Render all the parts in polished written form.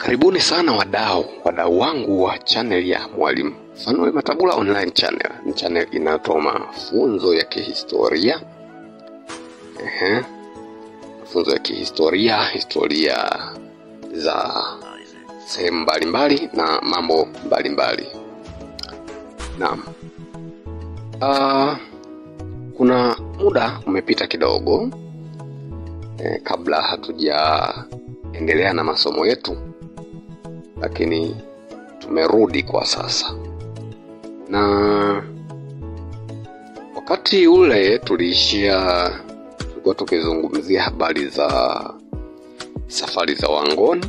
Karibuni sana wadau wangu wa channel ya Mwalimu Fanuel Matabula online channel. Ni channel inayotoa mafunzo ya kihistoria. Mafunzo ya kihistoria, historia za sehemu mbalimbali na mambo mbalimbali. Naam. Kuna muda umepita kidogo kabla hatujaendelea na masomo yetu, lakini tumerudi kwa sasa. Na wakati ule tulikuwa tukizungumzia habari za safari za wangoni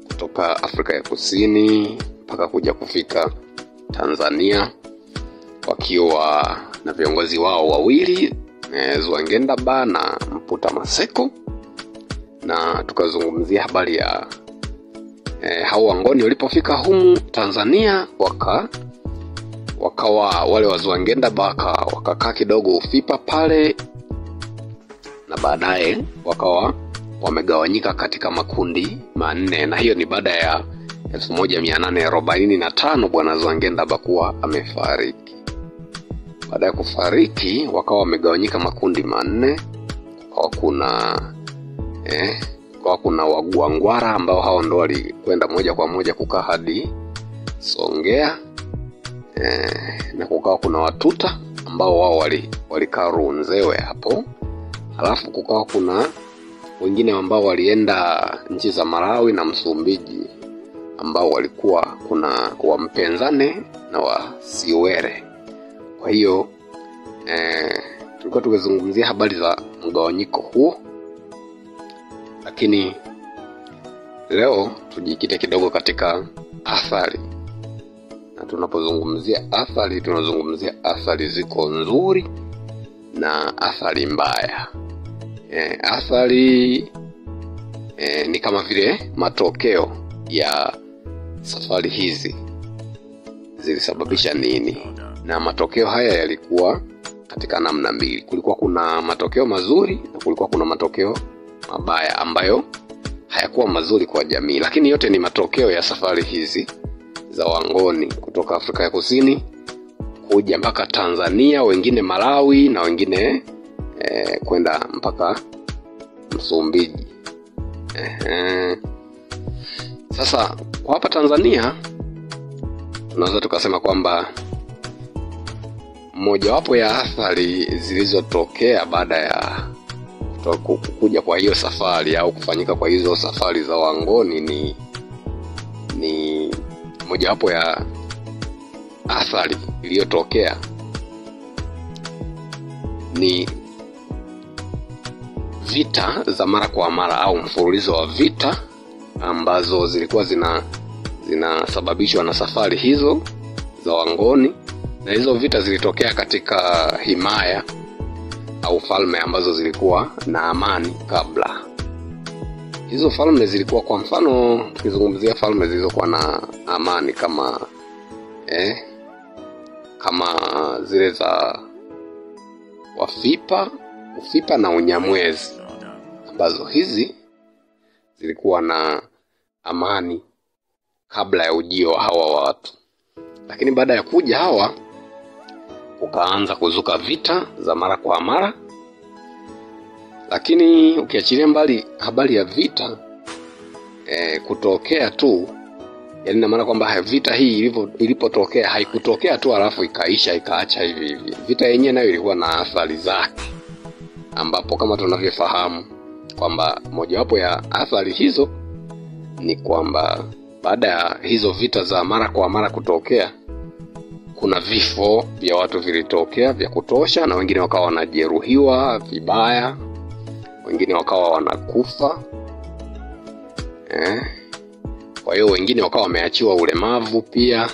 kutoka Afrika ya Kusini mpaka kuja kufika Tanzania, wakiwa na viongozi wao wawili, Zwangendaba na Mputa Maseko. Na tukazungumzia habari ya hao wangoni walipofika humu Tanzania, wakawa wale wa Zwangendaba wakakaa kidogo Ufipa pale, na baadaye wakawa wamegawanyika katika makundi manne. Na hiyo ni baada ya 1845 bwana Zwangendaba kuwa amefariki. Baada ya kufariki wakawa wamegawanyika makundi manne. Kwa kuna Wagwangwara ambao hao ndo walikwenda moja kwa moja kukaa hadi Songea, na kukawa kuna Watuta ambao wao walikaa Runzewe hapo. Halafu kukawa kuna wengine ambao walienda nchi za Malawi na Msumbiji, ambao walikuwa kuna Wampenzane na Wasiwere. Kwa hiyo tulikuwa tukizungumzia habari za mgawanyiko huo, lakini leo tujikite kidogo katika athari. Na tunapozungumzia athari, tunazungumzia athari ziko nzuri na athari mbaya. Athari ni kama vile matokeo ya safari hizi zilisababisha nini, na matokeo haya yalikuwa katika namna mbili. Kulikuwa kuna matokeo mazuri na kulikuwa kuna matokeo mabaya ambayo hayakuwa mazuri kwa jamii, lakini yote ni matokeo ya safari hizi za wangoni kutoka Afrika ya Kusini kuja mpaka Tanzania, wengine Malawi na wengine kwenda mpaka Msumbiji. Sasa kwa hapa Tanzania tunaweza tukasema kwamba mojawapo ya athari zilizotokea baada ya kuja kwa hiyo safari au kufanyika kwa hizo safari za wangoni ni mojawapo ya athari iliyotokea ni vita za mara kwa mara au mfululizo wa vita ambazo zilikuwa zinasababishwa na safari hizo za wangoni. Na hizo vita zilitokea katika himaya au falme ambazo zilikuwa na amani kabla. Hizo falme zilikuwa, kwa mfano tukizungumzia falme zilizokuwa na amani kama zile za Ufipa na Unyamwezi, ambazo hizi zilikuwa na amani kabla ya ujio wa hawa watu. Lakini baada ya kuja hawa kukaanza kuzuka vita za mara kwa mara. Lakini ukiachilia mbali habari ya vita kutokea tu, yani na maana kwamba vita hii ilipotokea haikutokea tu alafu ikaisha ikaacha hivi hivi. Vita yenyewe nayo ilikuwa na athari zake, ambapo kama tunavyofahamu kwamba mojawapo ya athari hizo ni kwamba baada ya hizo vita za mara kwa mara kutokea, kuna vifo vya watu vilitokea vya kutosha, na wengine wakawa wanajeruhiwa vibaya, wengine wakawa wanakufa. Kwa hiyo wengine wakawa wameachiwa ulemavu pia.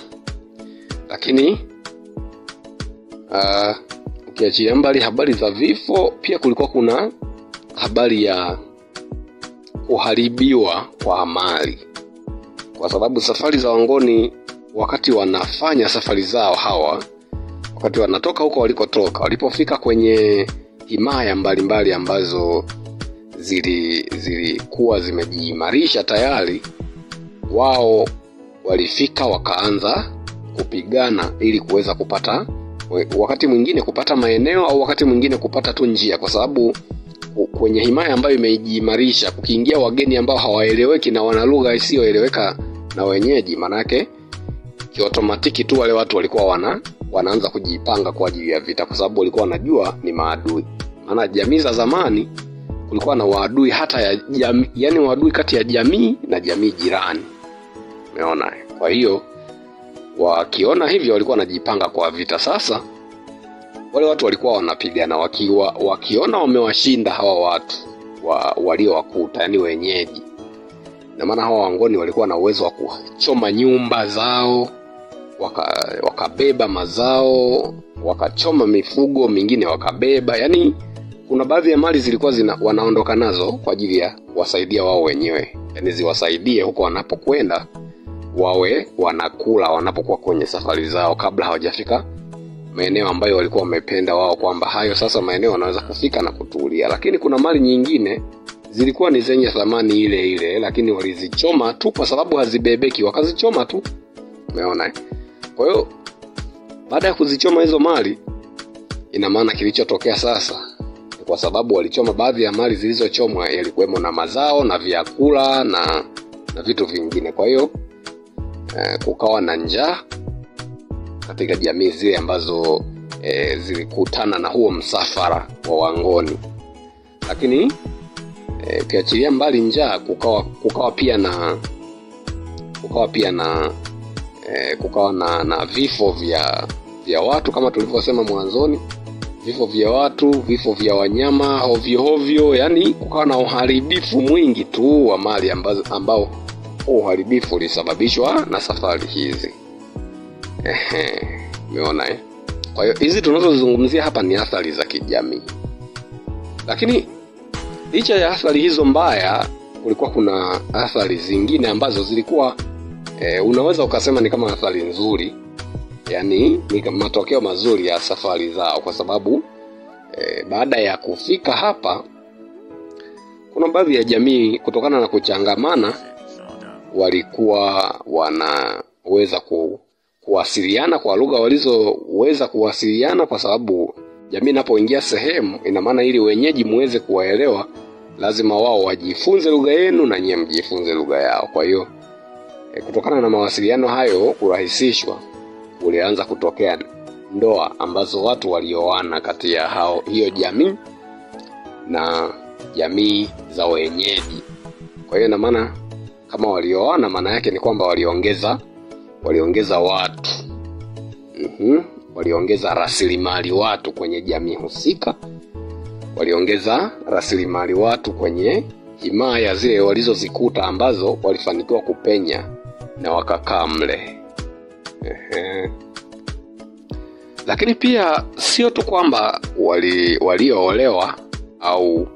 Lakini ukiachilia mbali habari za vifo, pia kulikuwa kuna habari ya kuharibiwa kwa mali, kwa sababu safari za wangoni wakati wanafanya safari zao hawa, wakati wanatoka huko walikotoka, walipofika kwenye himaya mbalimbali ambazo zilikuwa zimejiimarisha tayari, wao walifika wakaanza kupigana ili kuweza kupata, wakati mwingine kupata maeneo, au wakati mwingine kupata tu njia, kwa sababu kwenye himaya ambayo imejiimarisha, kukiingia wageni ambao hawaeleweki na wana lugha isiyoeleweka na wenyeji, maana yake kiotomatiki tu wale watu walikuwa wanaanza kujipanga kwa ajili ya vita, kwa sababu walikuwa wanajua ni maadui. Maana jamii za zamani kulikuwa na waadui hata ya jamii, yani waadui kati ya jamii na jamii jirani. Umeona? Kwa hiyo wakiona hivyo walikuwa wanajipanga kwa vita. Sasa wale watu walikuwa wanapigana, wakiona wamewashinda hawa watu waliowakuta, yani wenyeji. Na maana hawa Wangoni walikuwa na uwezo wa kuchoma nyumba zao, wakabeba mazao, wakachoma mifugo mingine wakabeba. Yani kuna baadhi ya mali zilikuwa wanaondoka nazo kwa ajili ya kuwasaidia wao wenyewe, yani ziwasaidie huko wanapokwenda, wawe wanakula wanapokuwa kwenye safari zao, kabla hawajafika maeneo ambayo walikuwa wamependa wao, kwamba hayo sasa maeneo wanaweza kufika na kutulia. Lakini kuna mali nyingine zilikuwa ni zenye thamani ile ile, lakini walizichoma tu kwa sababu hazibebeki, wakazichoma tu. Umeona? Kwa hiyo baada ya kuzichoma hizo mali, ina maana kilichotokea sasa, kwa sababu walichoma baadhi ya mali zilizochomwa, yalikuwemo na mazao na vyakula na vitu vingine. Kwa hiyo kukawa na njaa katika jamii zile ambazo zilikutana na huo msafara wa Wangoni. Lakini kiachilia mbali njaa, kukawa na vifo vya watu, kama tulivyosema mwanzoni, vifo vya watu, vifo vya wanyama hovyo, yani kukawa na uharibifu mwingi tu wa mali ambao uharibifu ulisababishwa na safari hizi. Umeona? Kwa hiyo hizi tunazozungumzia hapa ni athari za kijamii. Lakini licha ya athari hizo mbaya, kulikuwa kuna athari zingine ambazo zilikuwa unaweza ukasema ni kama athari nzuri, yani ni matokeo mazuri ya safari zao, kwa sababu baada ya kufika hapa, kuna baadhi ya jamii kutokana na kuchangamana walikuwa wanaweza kuwasiliana kwa lugha walizoweza kuwasiliana, kwa sababu jamii inapoingia sehemu, ina maana ili wenyeji muweze kuwaelewa, lazima wao wajifunze lugha yenu na nyinyi mjifunze lugha yao. Kwa hiyo kutokana na mawasiliano hayo kurahisishwa, ulianza kutokea ndoa ambazo watu walioana kati ya hiyo jamii na jamii za wenyeji. Kwa hiyo ina maana kama walioana, maana yake ni kwamba waliongeza watu. Waliongeza rasilimali watu kwenye jamii husika. Waliongeza rasilimali watu kwenye himaya zile walizozikuta, ambazo walifanikiwa kupenya na wakakaa mle. Lakini pia sio tu kwamba walioolewa au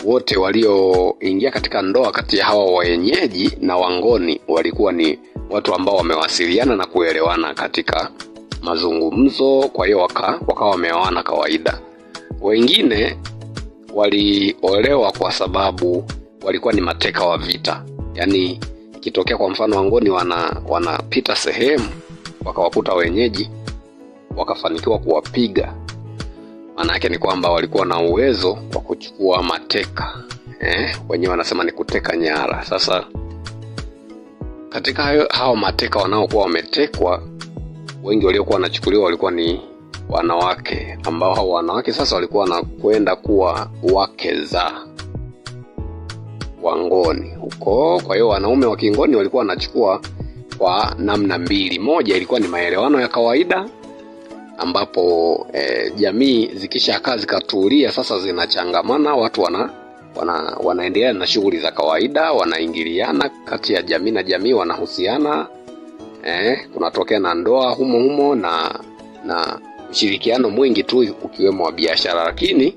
wote walioingia katika ndoa kati ya hawa wenyeji na Wangoni walikuwa ni watu ambao wamewasiliana na kuelewana katika mazungumzo. Kwa hiyo wakawa wameoana kawaida. Wengine waliolewa kwa sababu walikuwa ni mateka wa vita. Yani ikitokea kwa mfano Wangoni wanapita sehemu, wakawakuta wenyeji, wakafanikiwa kuwapiga, maana yake ni kwamba walikuwa na uwezo wa kuchukua mateka. Wenyewe wanasema ni kuteka nyara. Sasa katika hao mateka wanaokuwa wametekwa, wengi waliokuwa wanachukuliwa walikuwa ni wanawake, ambao hao wanawake sasa walikuwa wanakwenda kuwa wake za Wangoni huko. Kwa hiyo wanaume wa Kingoni walikuwa wanachukua kwa namna mbili. Moja ilikuwa ni maelewano ya kawaida, ambapo jamii zikishakaa zikatulia, sasa zinachangamana, watu wanaendelea na shughuli za kawaida, wanaingiliana kati ya jamii na jamii, wanahusiana, kunatokea na ndoa humo na ushirikiano mwingi tu, ukiwemo wa biashara. Lakini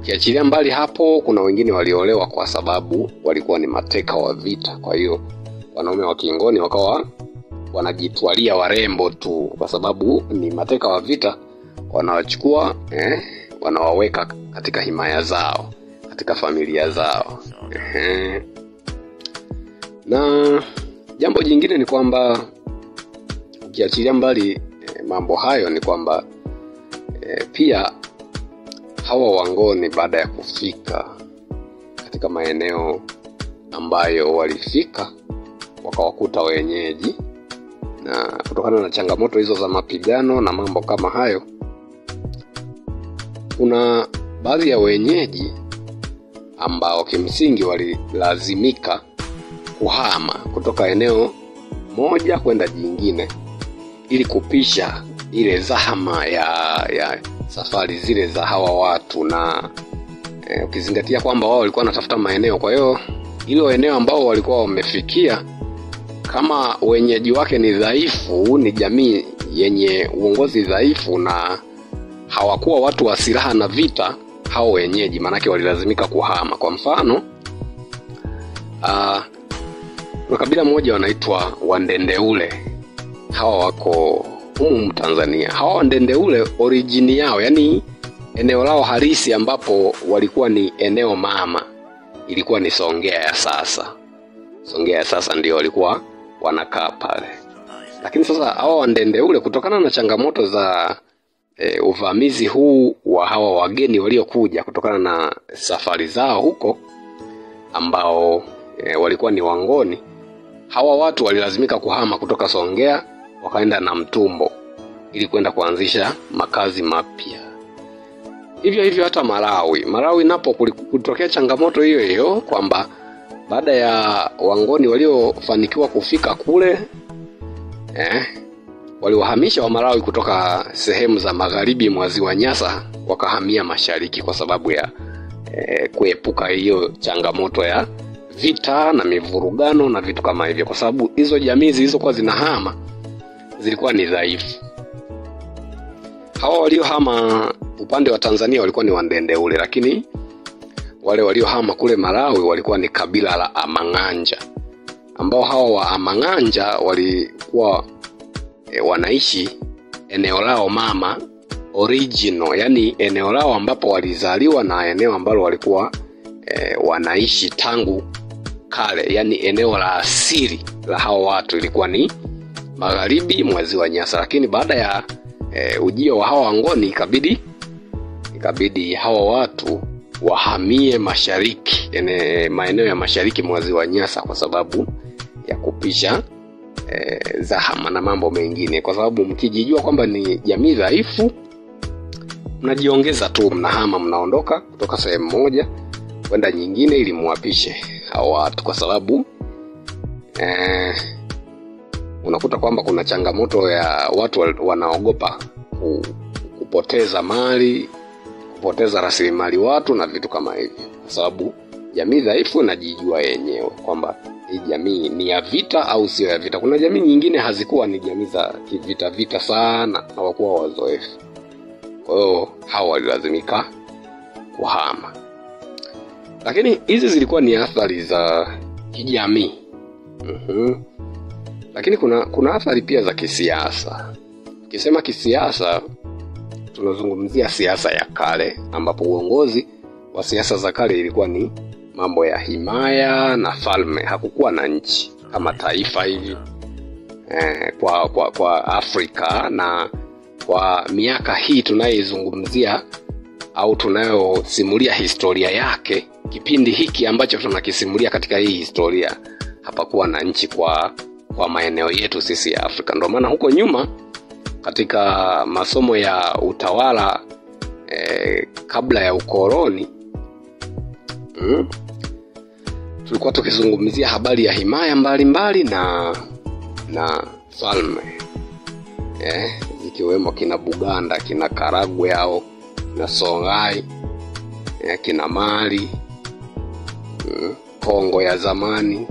kiachilia mbali hapo, kuna wengine waliolewa kwa sababu walikuwa ni mateka wa vita. Kwa hiyo wanaume wa Kingoni wakawa wanajitwalia warembo tu, kwa sababu ni mateka wa vita, wanawachukua wanawaweka katika himaya zao, katika familia zao. Na jingine ni kwamba ukiachilia mbali mambo hayo, ni kwamba pia hawa Wangoni baada ya kufika katika maeneo ambayo walifika, wakawakuta wenyeji, na kutokana na changamoto hizo za mapigano na mambo kama hayo, kuna baadhi ya wenyeji ambao kimsingi walilazimika kuhama kutoka eneo moja kwenda jingine ili kupisha ile zahama ya safari zile za hawa watu. Na ukizingatia kwamba wao walikuwa wanatafuta maeneo, kwa hiyo hilo eneo ambao walikuwa wamefikia, kama wenyeji wake ni dhaifu, ni jamii yenye uongozi dhaifu na hawakuwa watu wa silaha na vita, hao wenyeji manake walilazimika kuhama. Kwa mfano, kuna kabila moja wanaitwa Wandendeule. Hawa wako humu Tanzania. Hawa Wandendeule origin yao, yani eneo lao halisi ambapo walikuwa ni eneo mama, ilikuwa ni Songea ya sasa. Songea ya sasa ndio walikuwa wanakaa pale. Lakini sasa hawa Wandendeule, kutokana na changamoto za uvamizi huu wa hawa wageni waliokuja kutokana na safari zao huko, ambao walikuwa ni Wangoni, hawa watu walilazimika kuhama kutoka Songea wakaenda Namtumbo ili kwenda kuanzisha makazi mapya. Hivyo hivyo hata Malawi napo kulitokea changamoto hiyo hiyo, kwamba baada ya Wangoni waliofanikiwa kufika kule, waliwahamisha wa Malawi kutoka sehemu za magharibi mwa Ziwa Nyasa wakahamia mashariki, kwa sababu ya kuepuka hiyo changamoto ya vita na mivurugano na vitu kama hivyo, kwa sababu hizo jamii zilizokuwa zinahama zilikuwa ni dhaifu. Hawa waliohama upande wa Tanzania walikuwa ni Wandendeule, lakini wale waliohama kule Malawi walikuwa ni kabila la Amang'anja, ambao hawa wa Amang'anja walikuwa wanaishi eneo lao mama original, yani eneo lao ambapo walizaliwa na eneo ambalo walikuwa wanaishi tangu kale, yani eneo la asili la hao watu ilikuwa ni magharibi mwa Ziwa Nyasa. Lakini baada ya ujio wa hawa Wangoni ikabidi hawa watu wahamie mashariki, maeneo ya mashariki mwa Ziwa Nyasa, kwa sababu ya kupisha zahama na mambo mengine. Kwa sababu mkijijua kwamba ni jamii dhaifu, mnajiongeza tu, mnahama, mnaondoka kutoka sehemu moja kwenda nyingine ili muwapishe hao watu, kwa sababu unakuta kwamba kuna changamoto ya watu wanaogopa kupoteza mali, kupoteza rasilimali watu na vitu kama hivyo, kwa sababu jamii dhaifu inajijua yenyewe kwamba hii jamii ni ya vita au sio ya vita. Kuna jamii nyingine hazikuwa ni jamii za vita sana, hawakuwa wazoefu. Kwa hiyo hawa walilazimika kuhama. Lakini hizi zilikuwa ni athari za kijamii. Lakini kuna athari pia za kisiasa. Ukisema kisiasa, tunazungumzia siasa ya kale, ambapo uongozi wa siasa za kale ilikuwa ni mambo ya himaya na falme. Hakukuwa na nchi kama taifa hivi kwa Afrika. Na kwa miaka hii tunayoizungumzia au tunayosimulia historia yake, kipindi hiki ambacho tunakisimulia katika hii historia, hapakuwa na nchi kwa maeneo yetu sisi ya Afrika. Ndio maana huko nyuma katika masomo ya utawala kabla ya ukoloni, tulikuwa tukizungumzia habari ya himaya mbalimbali na falme, zikiwemo kina Buganda, kina Karagwe au kina Songhai, kina Mali, Kongo ya zamani.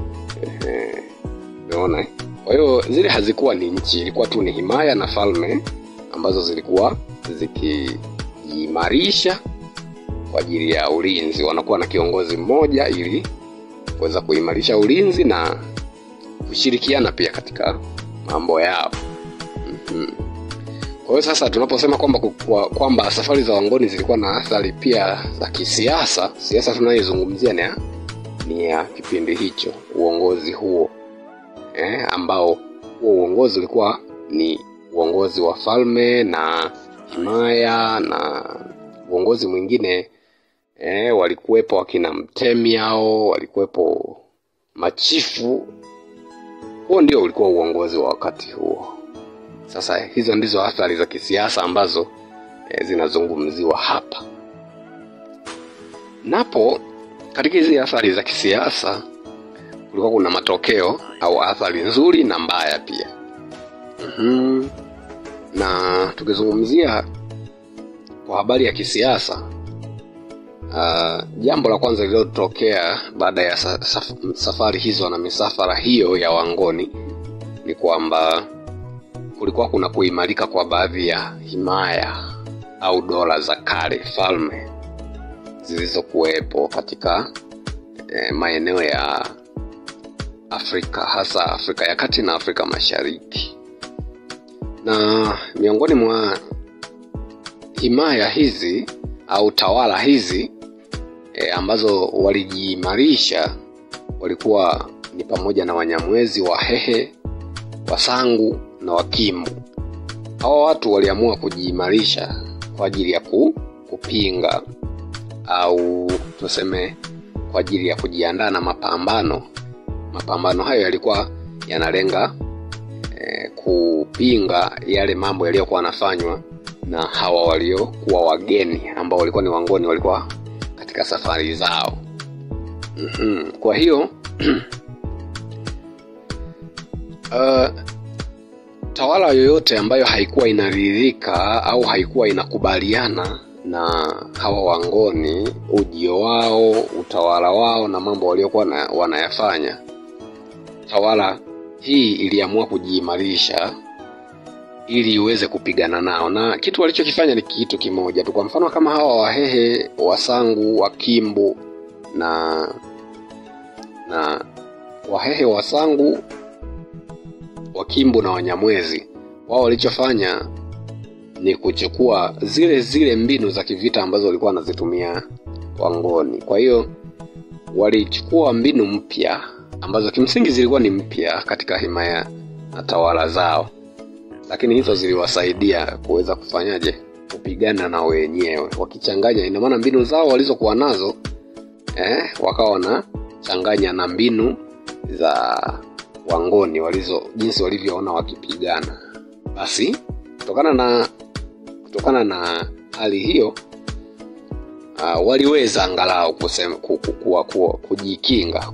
Unaona? Kwa hiyo zile hazikuwa ni nchi, ilikuwa tu ni himaya na falme ambazo zilikuwa zikijiimarisha kwa ajili ya ulinzi. Wanakuwa na kiongozi mmoja ili kuweza kuimarisha ulinzi na kushirikiana pia katika mambo yao. Kwa hiyo sasa tunaposema kwamba safari za Wangoni zilikuwa na athari pia za kisiasa, siasa tunayozungumzia ni ya kipindi hicho, uongozi huo. ambao huo uongozi ulikuwa ni uongozi wa falme na himaya, na uongozi mwingine walikuwepo wakina mtemi hao, walikuwepo machifu. Huo ndio ulikuwa uongozi wa wakati huo. Sasa hizo ndizo athari za kisiasa ambazo zinazungumziwa hapa. Napo katika hizi athari za kisiasa kulikuwa kuna matokeo au athari nzuri na mbaya pia. Na tukizungumzia kwa habari ya kisiasa, jambo la kwanza lililotokea baada ya safari hizo na misafara hiyo ya Wangoni ni kwamba kulikuwa kuna kuimarika kwa baadhi ya himaya au dola za kale, falme zilizokuwepo katika maeneo ya Afrika, hasa Afrika ya Kati na Afrika Mashariki. Na miongoni mwa himaya hizi au tawala hizi ambazo walijiimarisha walikuwa ni pamoja na Wanyamwezi, Wahehe, Wasangu na Wakimbu. Hawa watu waliamua kujiimarisha kwa ajili ya kupinga au tuseme kwa ajili ya kujiandaa na mapambano. Mapambano hayo yalikuwa yanalenga kupinga yale mambo yaliyokuwa yanafanywa na hawa waliokuwa wageni ambao walikuwa ni Wangoni, walikuwa katika safari zao. Kwa hiyo tawala yoyote ambayo haikuwa inaridhika au haikuwa inakubaliana na hawa Wangoni, ujio wao, utawala wao na mambo waliokuwa wanayafanya, tawala hii iliamua kujiimarisha ili iweze kupigana nao. Na kitu walichokifanya ni kitu kimoja tu. Kwa mfano kama hawa Wahehe, Wasangu, Wakimbu na Wahehe, Wasangu, Wakimbu na Wanyamwezi, wao walichofanya ni kuchukua zile mbinu za kivita ambazo walikuwa wanazitumia Wangoni. Kwa hiyo walichukua mbinu mpya ambazo kimsingi zilikuwa ni mpya katika himaya na tawala zao, lakini hizo ziliwasaidia kuweza kufanyaje, kupigana na wenyewe. Wakichanganya, ina maana mbinu zao walizokuwa nazo wakawa wanachanganya na mbinu za Wangoni jinsi walivyoona wakipigana. Basi kutokana na hali hiyo waliweza angalau kujikinga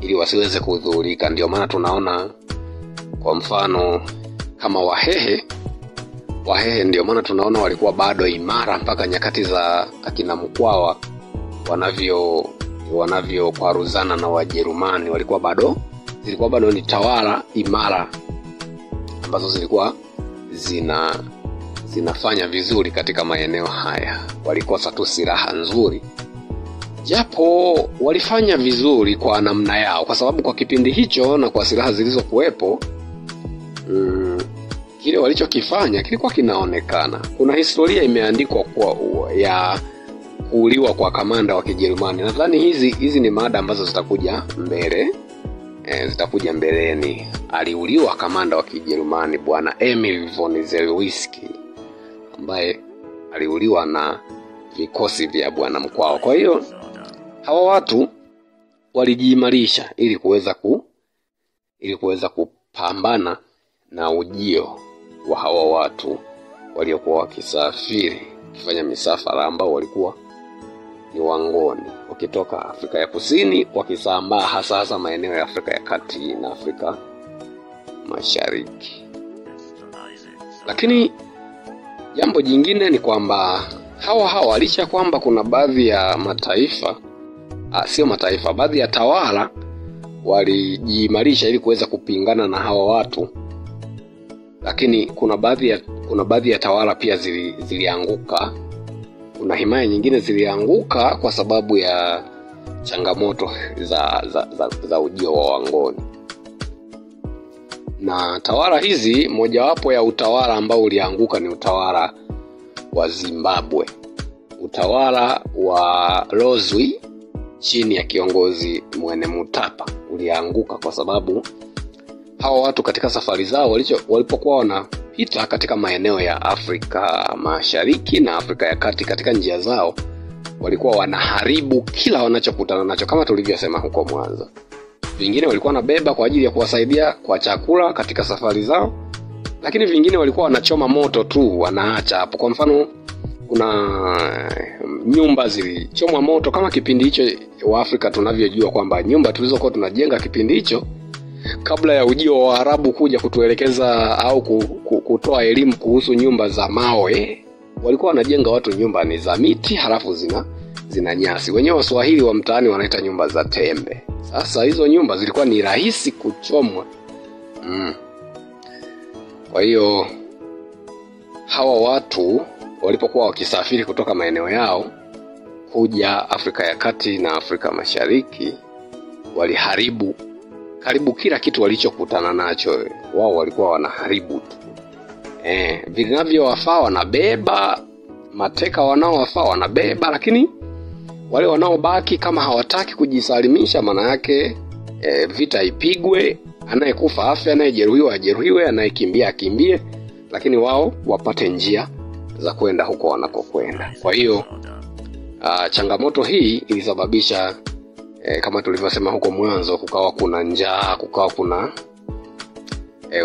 ili wasiweze kudhurika. Ndio maana tunaona kwa mfano kama Wahehe ndio maana tunaona walikuwa bado imara mpaka nyakati za akina Mkwawa wanavyo kwaruzana na Wajerumani. Zilikuwa bado ni tawala imara ambazo zilikuwa zinafanya vizuri katika maeneo haya. Walikosa tu silaha nzuri, japo walifanya vizuri kwa namna yao, kwa sababu kwa kipindi hicho na kwa silaha zilizokuwepo, kile walichokifanya kilikuwa kinaonekana. Kuna historia imeandikwa ya kuuliwa kwa kamanda wa Kijerumani. Nadhani hizi ni mada ambazo zitakuja mbeleni. Aliuliwa kamanda wa Kijerumani Bwana Emil von Zelewski, ambaye aliuliwa na vikosi vya Bwana Mkwawa. Kwa hiyo hawa watu walijiimarisha ili kuweza kupambana na ujio wa hawa watu waliokuwa wakisafiri, kufanya misafara ambao walikuwa ni Wangoni, wakitoka Afrika ya Kusini wakisambaa hasa maeneo ya Afrika ya Kati na Afrika Mashariki. Lakini jambo jingine ni kwamba hawa licha kwamba kuna baadhi ya baadhi ya tawala walijiimarisha ili kuweza kupingana na hawa watu, lakini kuna baadhi ya tawala pia zilianguka. Kuna himaya nyingine zilianguka kwa sababu ya changamoto za ujio wa Wangoni. Na tawala hizi, mojawapo ya utawala ambao ulianguka ni utawala wa Zimbabwe. Utawala wa Lozwi chini ya kiongozi Mwene Mutapa ulianguka kwa sababu hawa watu katika safari zao walipokuwa wanapita katika maeneo ya Afrika Mashariki na Afrika ya Kati, katika njia zao walikuwa wanaharibu kila wanachokutana nacho, kama tulivyosema huko mwanzo. Vingine walikuwa wanabeba kwa ajili ya kuwasaidia kwa chakula katika safari zao, lakini vingine walikuwa wanachoma moto tu, wanaacha hapo. Kwa mfano, kuna nyumba zilichomwa moto kama kipindi hicho wa Afrika tunavyojua kwamba nyumba tulizokuwa tunajenga kipindi hicho, kabla ya ujio wa Arabu kuja kutuelekeza au kutoa elimu kuhusu nyumba za mawe, walikuwa wanajenga watu nyumba ni za miti halafu zina nyasi. Wenyewe Waswahili wa mtaani wanaita nyumba za tembe. Sasa hizo nyumba zilikuwa ni rahisi kuchomwa. Kwa hiyo hawa watu walipokuwa wakisafiri kutoka maeneo yao kuja Afrika ya Kati na Afrika Mashariki, waliharibu karibu kila kitu walichokutana nacho. Wao walikuwa wanaharibu tu. Vinavyowafaa wanabeba, mateka wanaowafaa wanabeba, lakini wale wanaobaki kama hawataki kujisalimisha, maana yake vita ipigwe, anayekufa afe, anayejeruhiwa ajeruhiwe, anayekimbia akimbie, lakini wao wapate njia za kwenda huko wanakokwenda. Kwa hiyo changamoto hii ilisababisha kama tulivyosema huko mwanzo, kukawa kuna njaa, kukawa kuna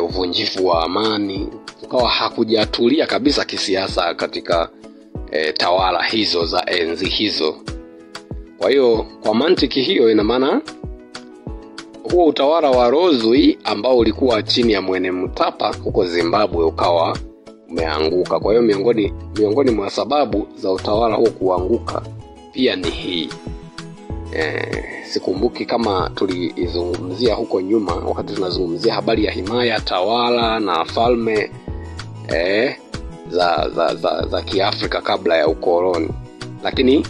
uvunjifu wa amani, kukawa hakujatulia kabisa kisiasa katika tawala hizo za enzi hizo. Kwa hiyo kwa mantiki hiyo, ina maana huo utawala wa Rozwi ambao ulikuwa chini ya Mwene Mutapa huko Zimbabwe ukawa umeanguka. Kwa hiyo miongoni mwa sababu za utawala huo kuanguka pia ni hii. Sikumbuki kama tulizungumzia huko nyuma wakati tunazungumzia habari ya himaya, tawala na falme za Kiafrika kabla ya ukoloni, lakini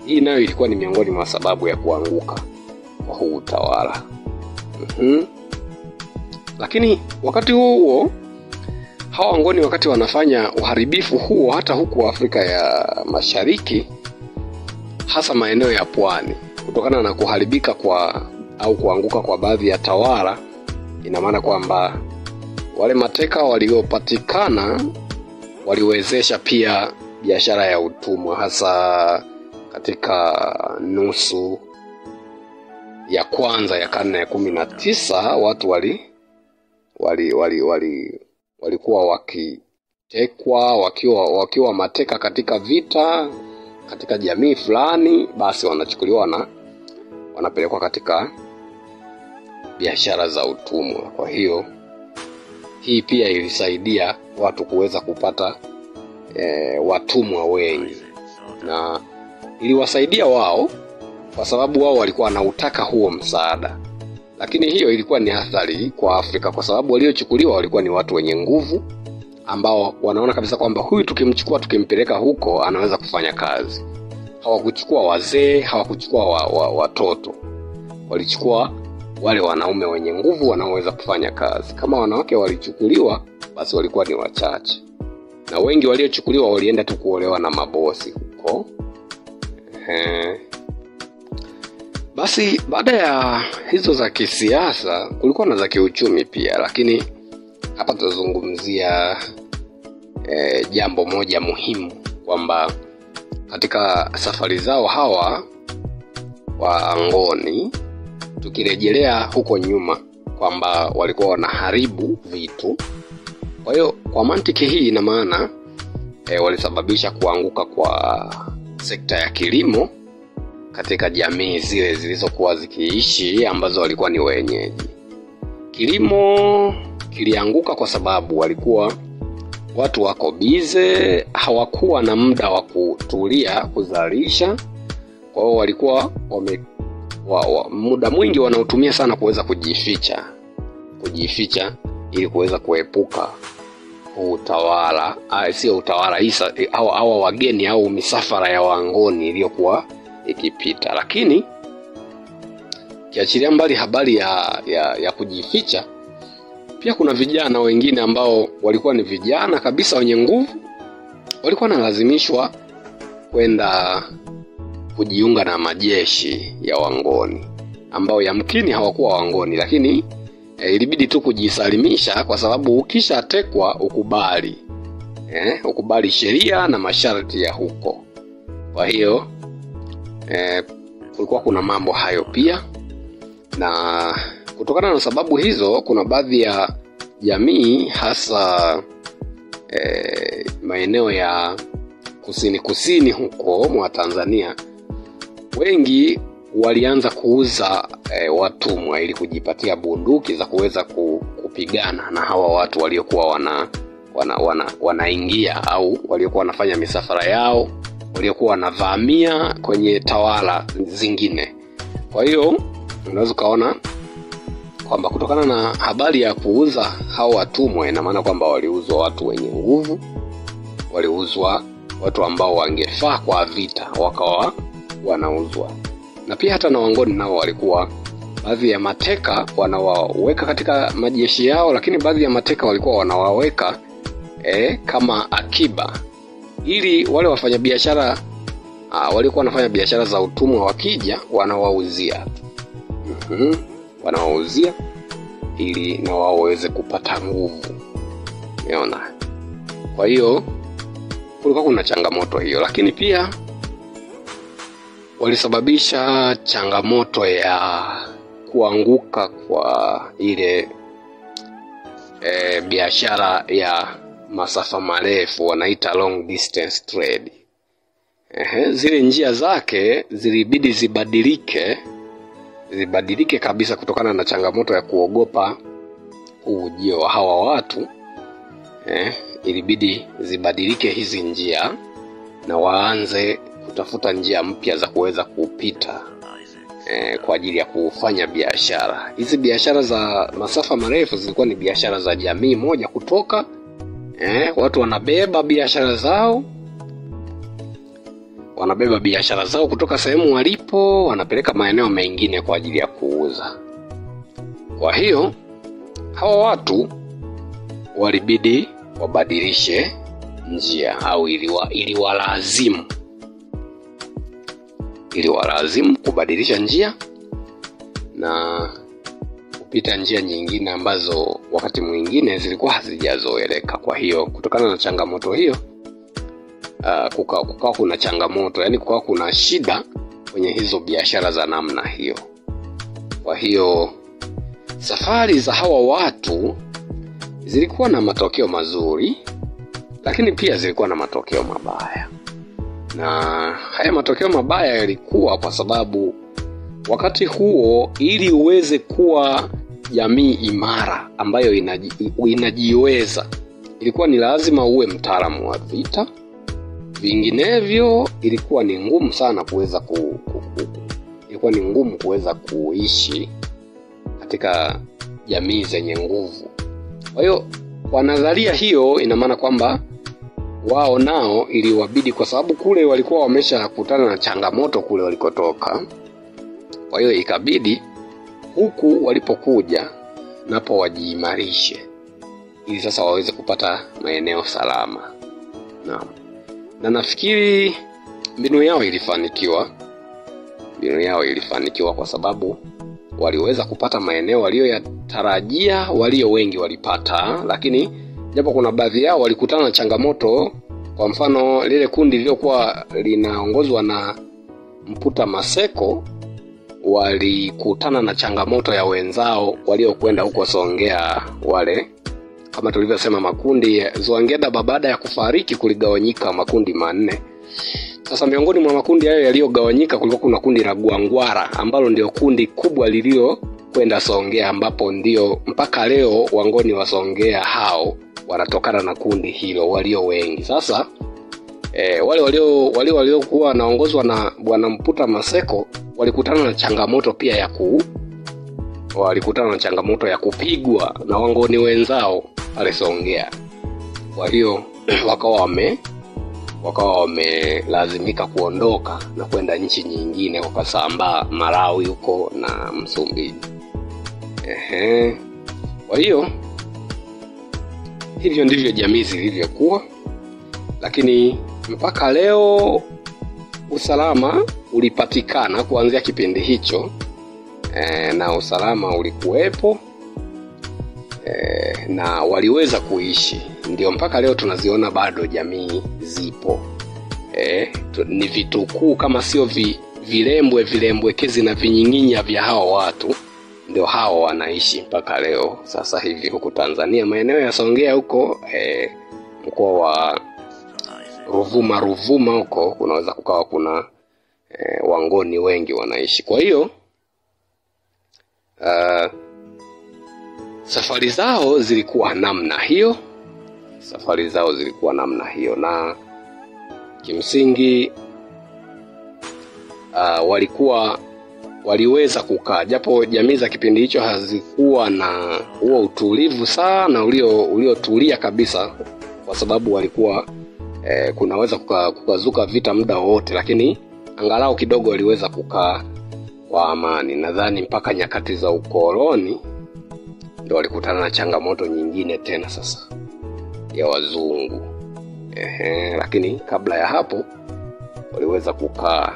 hii nayo ilikuwa ni miongoni mwa sababu ya kuanguka kwa huu utawala. Lakini wakati huo hawa Wangoni, wakati wanafanya uharibifu huo hata huku Afrika ya Mashariki, hasa maeneo ya pwani, kutokana na kuharibika au kuanguka kwa baadhi ya tawala, ina maana kwamba wale mateka waliopatikana waliwezesha pia biashara ya utumwa, hasa katika nusu ya kwanza ya karne ya 19. Watu walikuwa wakitekwa wakiwa mateka katika vita katika jamii fulani, basi wanachukuliwa wanapelekwa katika biashara za utumwa. Kwa hiyo hii pia ilisaidia watu kuweza kupata watumwa wengi, na iliwasaidia wao kwa sababu wao walikuwa wanautaka huo msaada. Lakini hiyo ilikuwa ni athari kwa Afrika, kwa sababu waliochukuliwa walikuwa ni watu wenye nguvu ambao wanaona kabisa kwamba huyu tukimchukua tukimpeleka huko anaweza kufanya kazi. Hawakuchukua wazee, hawakuchukua watoto. Walichukua wale wanaume wenye nguvu wanaoweza kufanya kazi. Kama wanawake walichukuliwa, basi walikuwa ni wachache. Na wengi waliochukuliwa walienda tu kuolewa na mabosi huko. Basi baada ya hizo za kisiasa kulikuwa na za kiuchumi pia, lakini hapa tutazungumzia jambo moja muhimu, kwamba katika safari zao hawa Wangoni, tukirejelea huko nyuma kwamba walikuwa wanaharibu vitu. Kwa hiyo kwa mantiki hii ina maana walisababisha kuanguka kwa sekta ya kilimo katika jamii zile zilizokuwa zikiishi ambazo walikuwa ni wenyeji. Kilimo kilianguka kwa sababu walikuwa watu wako bize, hawakuwa na muda wa kutulia kuzalisha. Kwa hiyo walikuwa muda mwingi wanautumia sana kuweza kujificha ili kuweza kuepuka utawala, sio utawala, hawa wageni au misafara ya Wangoni iliyokuwa ikipita. Lakini kiachilia mbali habari ya kujificha, pia kuna vijana wengine ambao walikuwa ni vijana kabisa wenye nguvu, walikuwa wanalazimishwa kwenda kujiunga na majeshi ya Wangoni, ambao yamkini hawakuwa Wangoni, lakini ilibidi tu kujisalimisha, kwa sababu ukishatekwa ukubali. Ukubali sheria na masharti ya huko. Kwa hiyo kulikuwa kuna mambo hayo pia, na kutokana na sababu hizo kuna baadhi ya jamii hasa maeneo ya kusini huko mwa Tanzania, wengi walianza kuuza watumwa ili kujipatia bunduki za kuweza kupigana na hawa watu waliokuwa wanaingia au waliokuwa wanafanya misafara yao, waliokuwa wanavamia kwenye tawala zingine. Kwa hiyo unaweza kaona kwamba kutokana na habari ya kuuza hao watumwa, ina maana kwamba waliuzwa watu wenye nguvu, waliuzwa watu ambao wangefaa kwa vita, wakawa wanauzwa. Na pia hata na Wangoni nao walikuwa baadhi ya mateka wanawaweka katika majeshi yao, lakini baadhi ya mateka walikuwa wanawaweka kama akiba, ili wale wafanyabiashara walikuwa wanafanya biashara za utumwa wakija wanawauzia. Wanawauzia ili na wao waweze kupata nguvu. Umeona? Kwa hiyo kulikuwa kuna changamoto hiyo, lakini pia walisababisha changamoto ya kuanguka kwa ile biashara ya masafa marefu, wanaita long distance trade. Zile njia zake zilibidi zibadilike kabisa kutokana na changamoto ya kuogopa ujio wa hawa watu. Ilibidi zibadilike hizi njia na waanze kutafuta njia mpya za kuweza kupita kwa ajili ya kufanya biashara. Hizi biashara za masafa marefu zilikuwa ni biashara za jamii moja kutoka watu wanabeba biashara zao kutoka sehemu walipo, wanapeleka maeneo mengine kwa ajili ya kuuza. Kwa hiyo hawa watu walibidi wabadilishe njia, au iliwalazimu kubadilisha njia na kupita njia nyingine ambazo wakati mwingine zilikuwa hazijazoeleka. Kwa hiyo kutokana na changamoto hiyo, kukawa kuna changamoto, yani kukawa kuna shida kwenye hizo biashara za namna hiyo. Kwa hiyo safari za hawa watu zilikuwa na matokeo mazuri, lakini pia zilikuwa na matokeo mabaya. Na haya matokeo mabaya yalikuwa kwa sababu wakati huo, ili uweze kuwa jamii imara ambayo inajiweza, ilikuwa ni lazima uwe mtaalamu wa vita. Vinginevyo ilikuwa ni ngumu sana kuweza kuishi katika jamii zenye nguvu. Kwa hiyo kwa nadharia hiyo, ina maana kwamba wao nao iliwabidi, kwa sababu kule walikuwa wameshakutana na changamoto kule walikotoka. Kwa hiyo ikabidi huku walipokuja napo wajiimarishe ili sasa waweze kupata maeneo salama. Na nafikiri mbinu yao ilifanikiwa kwa sababu waliweza kupata maeneo walioyatarajia, walio wengi walipata, lakini japo kuna baadhi yao walikutana na changamoto. Kwa mfano lile kundi lililokuwa linaongozwa na Mputa Maseko walikutana na changamoto ya wenzao waliokwenda huko Songea. Wale kama tulivyosema makundi Zwangeda baada ya kufariki kuligawanyika makundi 4. Sasa miongoni mwa makundi hayo yaliyogawanyika kulikuwa kuna kundi la Gwangwara ambalo ndio kundi kubwa lililo kwenda Songea, ambapo ndio mpaka leo Wangoni wa Songea hao wanatokana na kundi hilo walio wengi. Sasa wale waliokuwa wanaongozwa na Bwana Mputa Maseko walikutana na changamoto pia ya kupigwa na Wangoni wenzao pale Songea. Kwa hiyo wakawa wamelazimika kuondoka na kwenda nchi nyingine, wakasambaa Malawi huko na Msumbiji. Kwa hiyo hivyo ndivyo jamii zilivyokuwa, lakini mpaka leo usalama ulipatikana kuanzia kipindi hicho, na usalama ulikuwepo, na waliweza kuishi. Ndio mpaka leo tunaziona bado jamii zipo. Ni vitukuu kama sio vilembwekezi na vinyinginya vya hao watu, ndio hao wanaishi mpaka leo. Sasa hivi huku Tanzania maeneo ya Songea huko, mkoa wa Ruvuma huko, kunaweza kukawa kuna Wangoni wengi wanaishi. Kwa hiyo safari zao zilikuwa namna hiyo, na kimsingi waliweza kukaa, japo jamii za kipindi hicho hazikuwa na huo utulivu sana uliotulia kabisa, kwa sababu walikuwa kunaweza kukazuka vita muda wote, lakini angalau kidogo waliweza kukaa kwa amani. Nadhani mpaka nyakati za ukoloni ndio walikutana na changamoto nyingine tena sasa ya wazungu. Lakini kabla ya hapo waliweza kukaa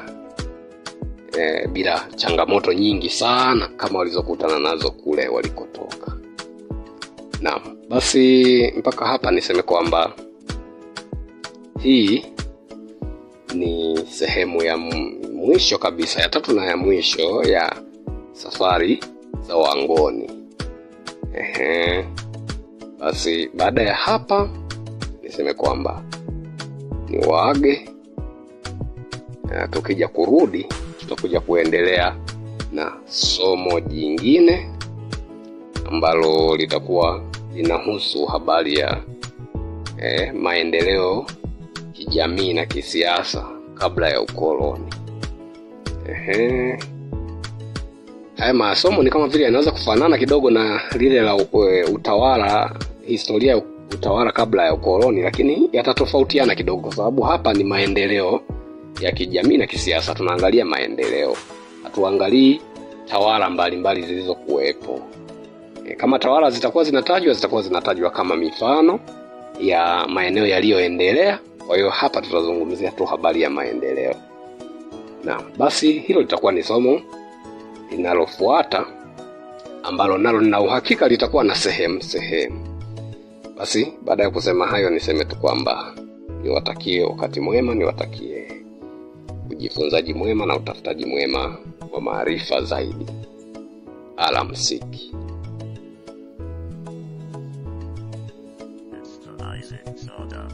bila changamoto nyingi sana kama walizokutana nazo kule walikotoka. Naam, basi mpaka hapa niseme kwamba hii ni sehemu ya mwisho kabisa, ya tatu na ya mwisho ya safari za Wangoni. Basi baada ya hapa niseme kwamba niwaage, tukija kurudi tutakuja kuendelea na somo jingine ambalo litakuwa linahusu habari ya maendeleo kijamii na kisiasa kabla ya ukoloni. Haya masomo ni kama vile yanaweza kufanana kidogo na lile la utawala, historia ya utawala kabla ya ukoloni, lakini yatatofautiana kidogo kwa sababu hapa ni maendeleo ya kijamii na kisiasa. Tunaangalia maendeleo, hatuangalii tawala mbalimbali zilizokuwepo. Kama tawala zitakuwa zinatajwa kama mifano ya maeneo yaliyoendelea. Kwa hiyo hapa tutazungumzia tu habari ya maendeleo. Na basi hilo litakuwa ni somo linalofuata ambalo nalo nina uhakika litakuwa na sehemu. Basi baada ya kusema hayo niseme tu kwamba niwatakie wakati mwema, niwatakie ujifunzaji mwema na utafutaji mwema wa maarifa zaidi. Alamsiki. It's the Isaac Soda.